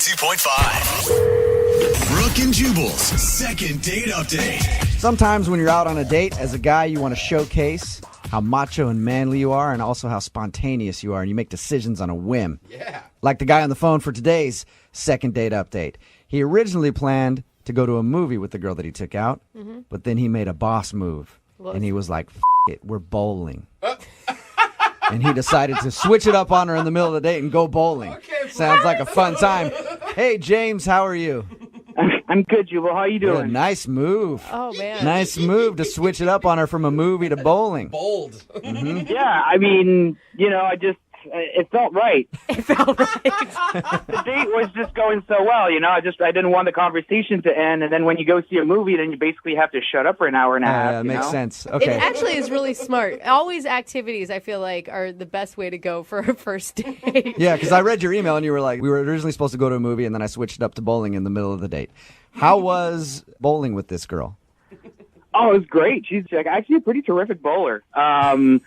92.5. Brooke and Jubal's second date update. Sometimes when you're out on a date, as a guy, you want to showcase how macho and manly you are and also how spontaneous you are, and you make decisions on a whim. Yeah. Like the guy on the phone for today's second date update. He originally planned to go to a movie with the girl that he took out, but then he made a boss move. And he was like, it, we're bowling. And he decided to switch it up on her in the middle of the date and go bowling. Okay, Sounds like a fun time. Hey, James, how are you? I'm good, Jubal. How you doing? Good. Nice move. Oh, man. Nice move to switch it up on her from a movie to bowling. Bold. Yeah, I mean, it felt right. It felt right. The date was just going so well, I didn't want the conversation to end, and then when you go see a movie, then you basically have to shut up for an hour and a half. Yeah, makes sense. It Okay. actually is really smart. Always activities, I feel like, are the best way to go for a first date. Yeah, because I read your email and you were like, we were originally supposed to go to a movie and then I switched it up to bowling in the middle of the date. How was bowling with this girl? Oh, it was great. She's actually a pretty terrific bowler. It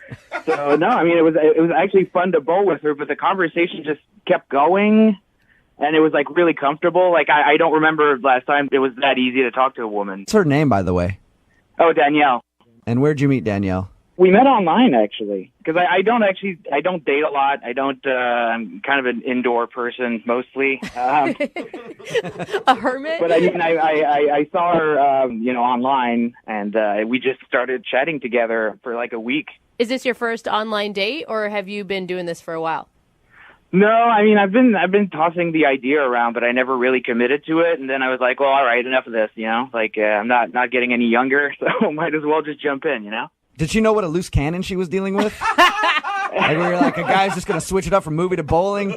was actually fun to bowl with her, but the conversation just kept going, and it was really comfortable. I don't remember last time it was that easy to talk to a woman. What's her name, by the way? Oh, Danielle. And where'd you meet Danielle? We met online, actually, because I don't date a lot. I'm kind of an indoor person mostly. A hermit? But I saw her, online, and we just started chatting together for like a week. Is this your first online date, or have you been doing this for a while? No, I mean I've been tossing the idea around, but I never really committed to it. And then I was like, well, all right, enough of this. I'm not getting any younger, so might as well just jump in. Did she know what a loose cannon she was dealing with? Like we were like, a guy's just going to switch it up from movie to bowling?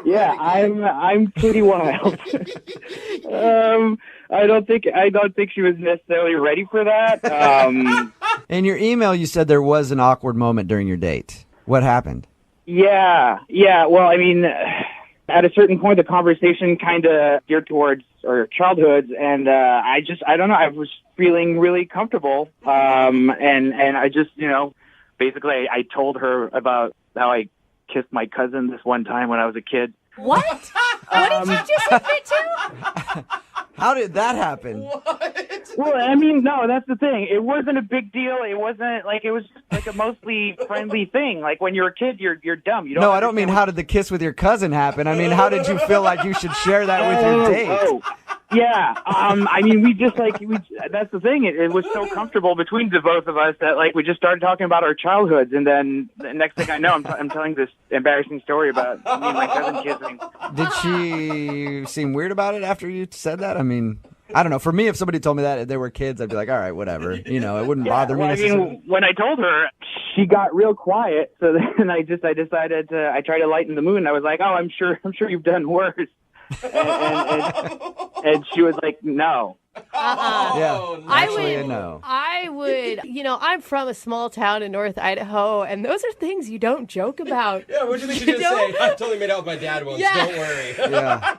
Yeah, I'm pretty wild. I don't think she was necessarily ready for that. In your email, you said there was an awkward moment during your date. What happened? Yeah. Well, I mean, at a certain point, the conversation kind of geared towards our childhoods, and I don't know. I was feeling really comfortable, and I just, basically, I told her about how I kissed my cousin this one time when I was a kid. What? What did you just admit to? How did that happen? Well, I mean, no, that's the thing. It wasn't a big deal. It wasn't it was just like a mostly friendly thing. Like when you're a kid, you're dumb. You don't. No, I don't mean how did the kiss with your cousin happen. I mean, how did you feel like you should share that with your date? Oh. Yeah. I mean, that's the thing. It was so comfortable between the both of us that we just started talking about our childhoods, and then the next thing I know, I'm telling this embarrassing story about me and my cousin kissing. Did she seem weird about it after you said that? I mean, I don't know. For me, if somebody told me that if they were kids, I'd be like, all right, whatever. It wouldn't bother me. Well, I mean, when I told her, she got real quiet. So then I decided I tried to lighten the mood. I was like, oh, I'm sure you've done worse. And she was like, no. Yeah, actually, no. I would, I'm from a small town in North Idaho, and those are things you don't joke about. Yeah, what do you think she just say? I totally made out with my dad once, don't worry. Yeah.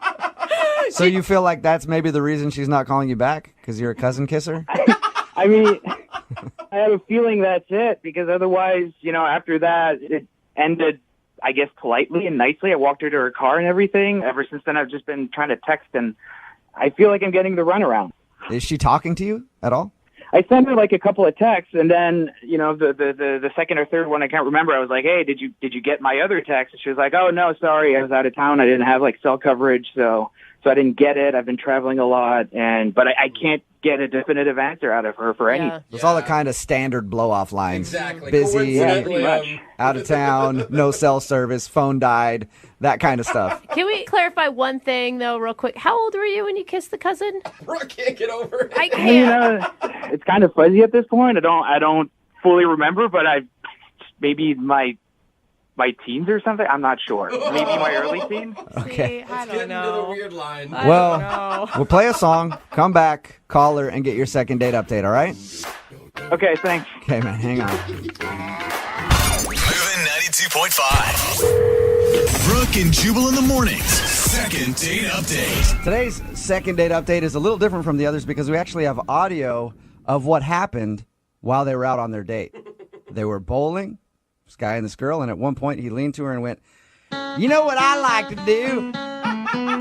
So you feel like that's maybe the reason she's not calling you back? Because you're a cousin kisser? I mean, I have a feeling that's it, because otherwise, after that, it ended, I guess, politely and nicely. I walked her to her car and everything. Ever since then, I've just been trying to text, and I feel like I'm getting the runaround. Is she talking to you at all? I sent her a couple of texts, and then the second or third one I can't remember. I was like, "Hey, did you get my other text?" And she was like, "Oh no, sorry, I was out of town. I didn't have cell coverage, so I didn't get it. I've been traveling a lot, but I can't get a definitive answer out of her for anything." It's all the kind of standard blow-off lines. Exactly. Busy, pretty much. out of town, no cell service, phone died, that kind of stuff. Can we clarify one thing, though, real quick? How old were you when you kissed the cousin? I can't get over it. I can't. It's kind of fuzzy at this point. I don't fully remember, but maybe my teens or something. I'm not sure. Maybe my early teens. Okay. See, I Getting don't know. into the weird line. Well, we'll play a song, come back, call her, and get your second date update, all right? Okay, thanks. Okay, man, hang on. Moving 92.5. Brooke and Jubal in the mornings. Second date update. Today's second date update is a little different from the others because we actually have audio of what happened while they were out on their date. They were bowling, this guy and this girl, and at one point he leaned to her and went, "You know what I like to do?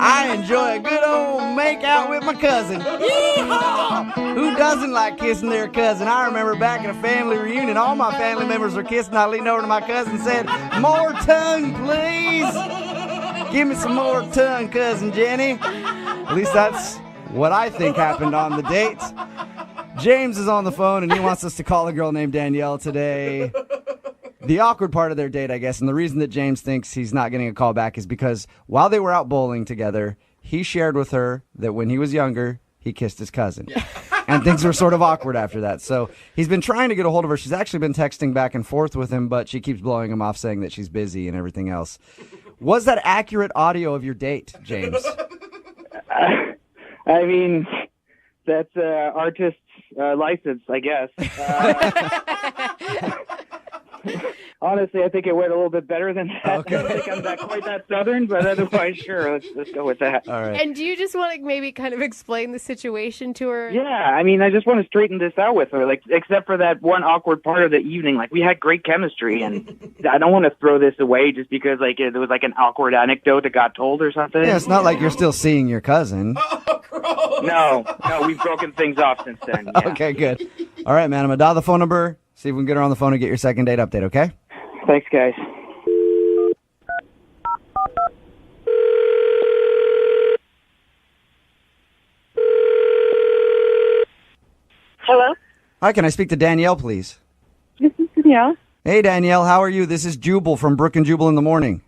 I enjoy a good old make out with my cousin. Yeehaw! Who doesn't like kissing their cousin? I remember back at a family reunion, all my family members were kissing. I leaned over to my cousin and said, "More tongue, please. Give me some more tongue, cousin Jenny." At least that's what I think happened on the date. James is on the phone, and he wants us to call a girl named Danielle today. The awkward part of their date, I guess, and the reason that James thinks he's not getting a call back is because while they were out bowling together, he shared with her that when he was younger, he kissed his cousin. Yeah. And things were sort of awkward after that. So he's been trying to get a hold of her. She's actually been texting back and forth with him, but she keeps blowing him off, saying that she's busy and everything else. Was that accurate audio of your date, James? I mean, that's artist's license, I guess. Honestly, I think it went a little bit better than that. Okay. I don't think I'm quite that southern, but otherwise, sure, let's go with that. All right. And do you just want to maybe kind of explain the situation to her? Yeah, I mean, I just want to straighten this out with her, like, except for that one awkward part of the evening. Like, we had great chemistry, and I don't want to throw this away just because, like, it was like an awkward anecdote that got told or something. Yeah, it's not like you're still seeing your cousin. No, we've broken things off since then. Yeah. Okay, good. All right, man, I'm going to dial the phone number, see if we can get her on the phone and get your second date update, okay? Thanks, guys. Hello? Hi, can I speak to Danielle, please? This is Danielle. Hey, Danielle, how are you? This is Jubal from Brook and Jubal in the Morning.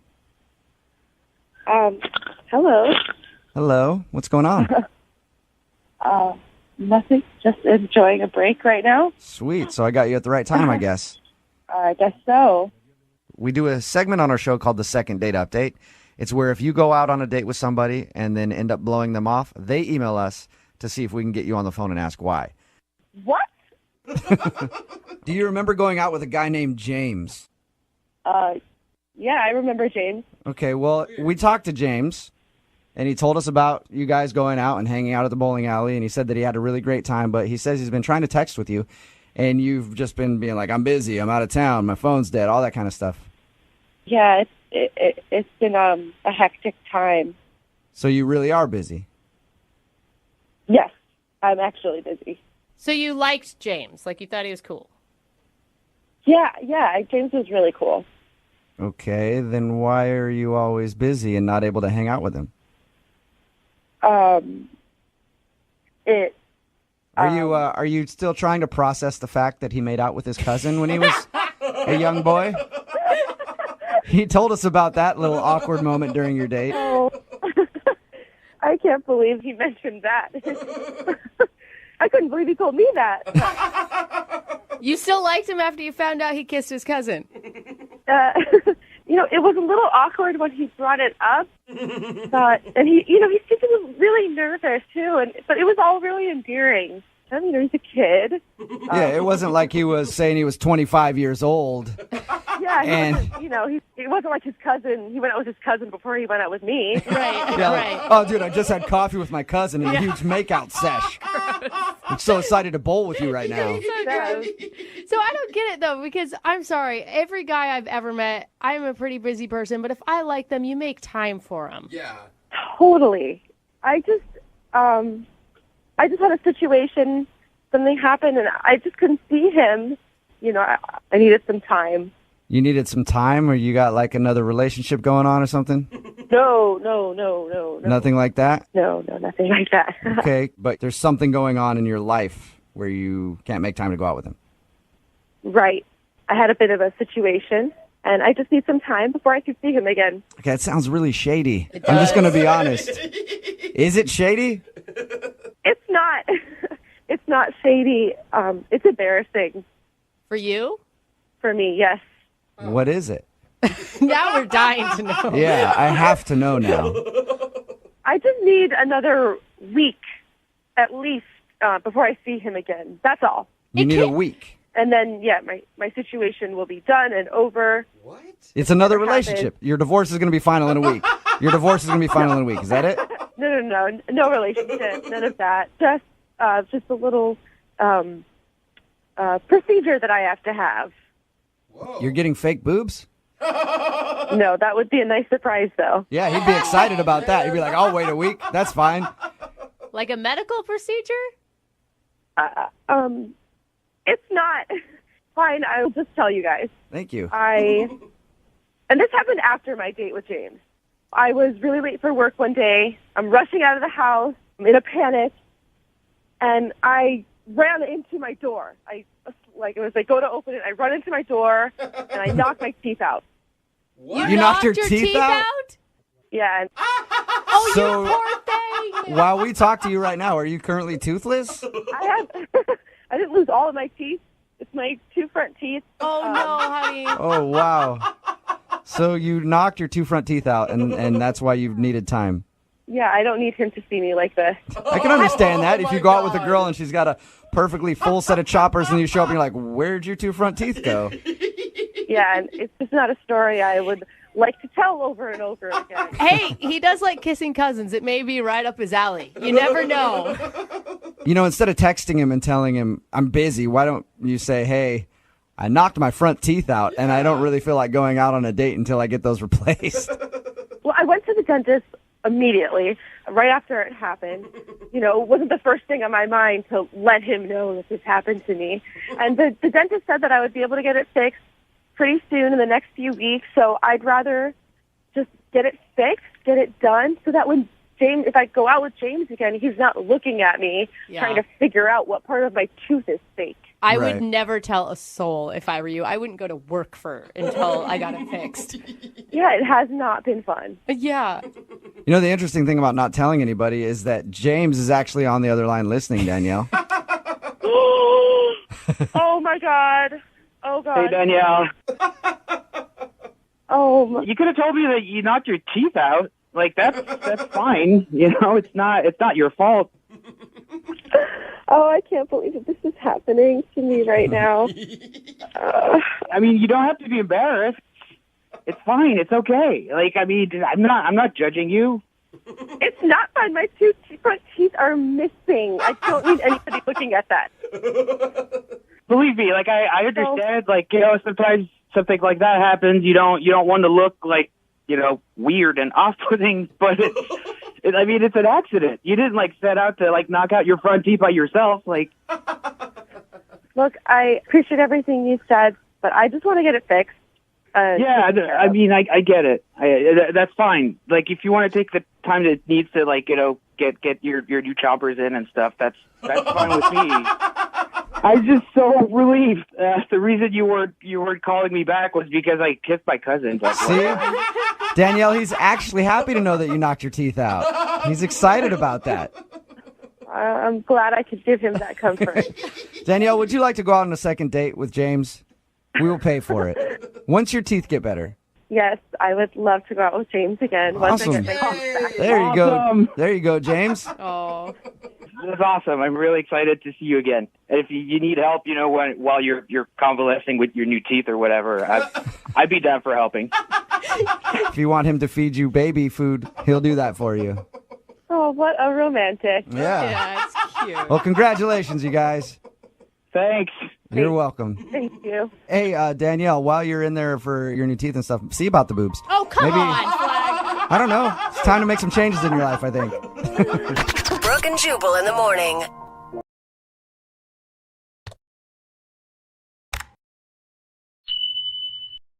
Hello. Hello, what's going on? Nothing. Just enjoying a break right now. Sweet, so I got you at the right time, I guess. I guess so. We do a segment on our show called the Second Date Update. It's where if you go out on a date with somebody and then end up blowing them off, they email us to see if we can get you on the phone and ask why. What? Do you remember going out with a guy named James? Yeah, I remember James. Okay, well, we talked to James, and he told us about you guys going out and hanging out at the bowling alley, and he said that he had a really great time, but he says he's been trying to text with you, and you've just been being like, "I'm busy, I'm out of town, my phone's dead," all that kind of stuff. Yeah, it's been a hectic time. So you really are busy? Yes, I'm actually busy. So you liked James, like you thought he was cool. Yeah, James was really cool. Okay, then why are you always busy and not able to hang out with him? Are you still trying to process the fact that he made out with his cousin when he was a young boy? He told us about that little awkward moment during your date. Oh, I can't believe he mentioned that. I couldn't believe he told me that. You still liked him after you found out he kissed his cousin? It was a little awkward when he brought it up. And he was really nervous too, but it was all really endearing. I mean, he's a kid. Yeah, it wasn't like he was saying he was 25 years old. Yeah, he wasn't like his cousin. He went out with his cousin before he went out with me. Right, Yeah, right. like, "Oh, dude, I just had coffee with my cousin in a huge makeout sesh. I'm so excited to bowl with you right now." So I don't get it, though, because I'm sorry. Every guy I've ever met, I'm a pretty busy person, but if I like them, you make time for them. Yeah. Totally. I just had a situation, something happened, and I just couldn't see him. I needed some time. You needed some time, or you got like another relationship going on or something? No. Nothing like that? No, nothing like that. Okay, but there's something going on in your life where you can't make time to go out with him. Right. I had a bit of a situation, and I just need some time before I can see him again. Okay, that sounds really shady. I'm just going to be honest. Is it shady? It's not. It's not shady. It's embarrassing. For you? For me, yes. What is it? Now we're dying to know. Yeah, I have to know now. I just need another week, at least, before I see him again. That's all. You need a week. And then, my situation will be done and over. What? It's another relationship. Your divorce is going to be final in a week. Your divorce is going to be final in a week. Is that it? No relationship, none of that. Just a little procedure that I have to have. Whoa. You're getting fake boobs? No, that would be a nice surprise, though. Yeah, he'd be excited about that. He'd be like, I'll wait a week. That's fine. Like a medical procedure? It's not. Fine, I'll just tell you guys. Thank you. And this happened after my date with James. I was really late for work one day. I'm rushing out of the house. I'm in a panic. And I ran into my door. It was like, go to open it. I run into my door, and I knocked my teeth out. What? You knocked your teeth out? Yeah. And Oh, So- you poor thing. While we talk to you right now, are you currently toothless? I didn't lose all of my teeth. It's my two front teeth. Oh, no, honey. Oh, wow. So you knocked your two front teeth out, and that's why you needed time. Yeah, I don't need him to see me like this. I can understand that. Oh, If you my go out with a God. girl and she's got a perfectly full set of choppers and you show up and you're like, where'd your two front teeth go? Yeah, and it's just not a story I would like to tell over and over again. Hey, he does like kissing cousins. It may be right up his alley. You never know. You know, instead of texting him and telling him, I'm busy, why don't you say, hey, I knocked my front teeth out and I don't really feel like going out on a date until I get those replaced. Well, I went to the dentist immediately, right after it happened. You know, it wasn't the first thing on my mind to let him know that this happened to me. And the dentist said that I would be able to get it fixed pretty soon in the next few weeks. So I'd rather just get it fixed, get it done, so that when James, if I go out with James again, he's not looking at me trying to figure out what part of my tooth is fake. I Right. would never tell a soul if I were you. I wouldn't go to work until I got it fixed. Yeah, it has not been fun. Yeah. You know, the interesting thing about not telling anybody is that James is actually on the other line listening, Danielle. Oh my God. Oh God. Hey, Danielle. Oh my. You could have told me that you knocked your teeth out. Like that's fine. You know, it's not your fault. Oh, I can't believe that this is happening to me right now. I mean, you don't have to be embarrassed. It's fine. It's okay. Like, I mean, I'm not judging you. It's not fun. My two front teeth are missing. I don't need anybody looking at that. Believe me, like I understand. Like, you know, sometimes something like that happens. You don't want to look like, you know, weird and off-putting, but I mean, it's an accident. You didn't like set out to like knock out your front teeth by yourself. Like, Look, I appreciate everything you said, but I just want to get it fixed. yeah, I mean, I get it. That's fine. Like, if you want to take the time that it needs to, like, you know, get your new choppers in and stuff, that's fine with me. I'm just so relieved. The reason you weren't calling me back was because I kissed my cousin. Like, See? Danielle, he's actually happy to know that you knocked your teeth out. He's excited about that. I'm glad I could give him that comfort. Danielle, would you like to go out on a second date with James? We will pay for it. Once your teeth get better. Yes, I would love to go out with James again once Awesome. I get my teeth back. There you go. Awesome. There you go, James. Oh. That's awesome. I'm really excited to see you again. And if you need help, you know, while you're convalescing with your new teeth or whatever, I'd be down for helping. If you want him to feed you baby food, he'll do that for you. Oh, what a romantic. Yeah. Yeah, it's cute. Well, congratulations, you guys. Thanks. You're welcome. Thank you. Hey, Danielle, while you're in there for your new teeth and stuff, see about the boobs. Oh, come Maybe- on, Flag. I don't know. It's time to make some changes in your life, I think. Brooke and Jubal in the morning.